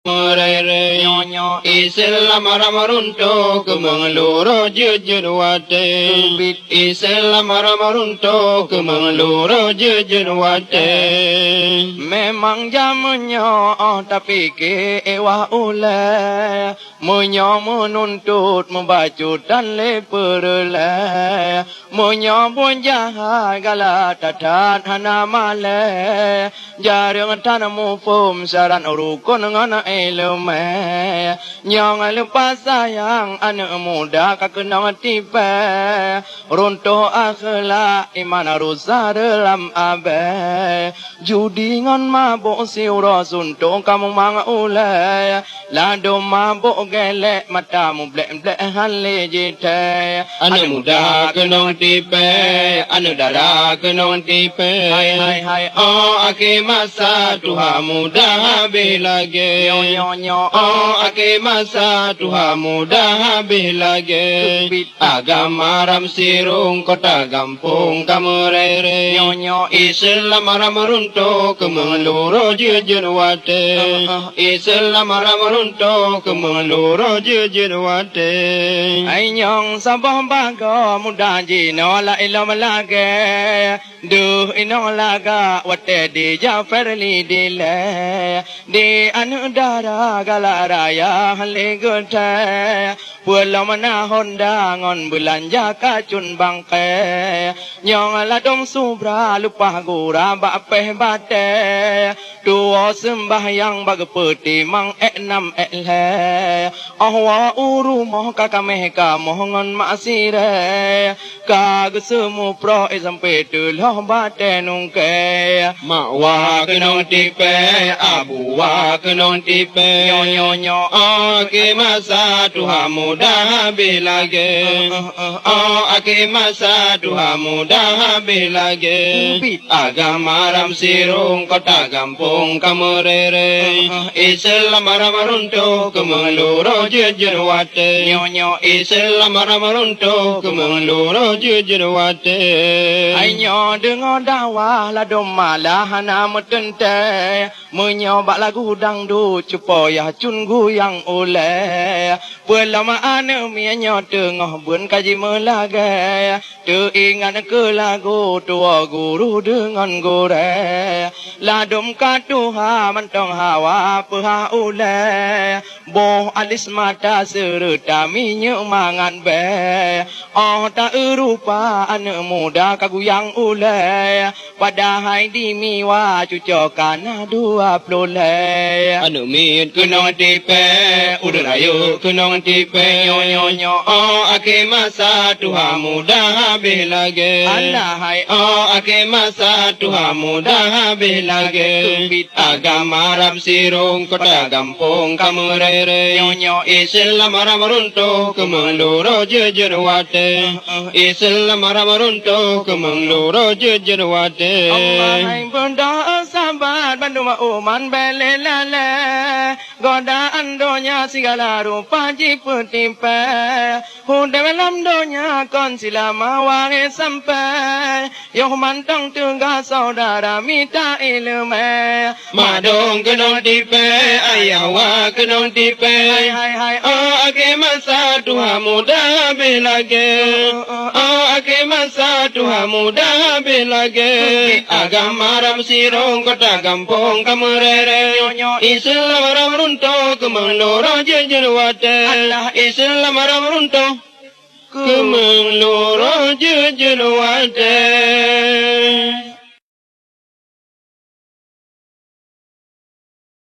Murere Islam ramarunto kumangloro jujurwate Islam ramarunto kumangloro jujurwate Memang jamunya tapi ke ewa ule Munyo menuntut membacut dan leperle Munyo pun jahat gala tatat hana male Jarang tanamu pum saran rukun ngana ilmu Nyong lupa sayang anak muda kakena tipe Runtuh akhlak iman rusak dalam abe Judi ngan mabuk siura suntung kamu mang ulai Lado mabuk gelek matamu blek-blek hale jite Anak muda kena tipe Anak dara kena tipe Hai hai oh ake masa Tuhan muda habis lagi Oh ake masa Tuhan muda habis lagi Agama ram sirung kota gampung kamu rere Islam ram runtuh kemenluru jujur wate Islam ram runtuh kemenluru jujur wate Ayong sabah bago muda jino la ilam lagi Duh ino laga wate di Jafar li dile Di anu dara gala raya haligute Pulau mana honda ngon belanja kacun bangke Nyong ladong subra lupa gura bapeh bate Dua sembahyang bag peti mang enam le Ahwa uru moh kakameh ka mohon masire Kag semu pro sampai tuloh bate nungke Mawa kenong tipe abu wa kenong tipe Nyo ake masa Tuhan muda habis lagi ake masa Tuhan muda habis lagi Agama ram sirung kota gampung kamu rere Islam ram runtuh kemenluru jujur wate Islam ram runtuh kemenluru jujur wate Ayo dengar dakwah la domala hana metente Menyobak lagu dangdut supaya cunggu yang oleh Pelama ane mianyo tengah bun kaji melage Teringat ke lagu tua guru dengan gore Ladum katuha mantong hawa peha oleh Boh alis mata serta minyak mangan be Oh tak erupa ane muda kagu yang oleh Padahal di miwa cucokan 20 le Anu min kunong tipe Udah rayu kunong tipe Nyo oh ake masa Tuhan muda habis lagi Alahai oh ake masa Tuhan muda habis lagi Agama ram sirung kota gampung kamu rere Islam ram runtuh kemenluru jujur wate Islam ram runtuh kemenluru jujur wate Allahai benda sahabat bandu ma'uman belelale Godaan donya segala rupa jipu tipe Huda dalam donya kon silama wari sampai Yoh mantang tungga saudara minta ilmu Madong kenong tipe ayawa kenong tipe Hai oh ake masa Tuhan muda habis lagi Oh ake masa Tuhan muda habis lagi Agama ram sirung kota gampung kamu rere Islam ram runtuh kemenluru jujur wate Islam ram runtuh kemenluru jujur wate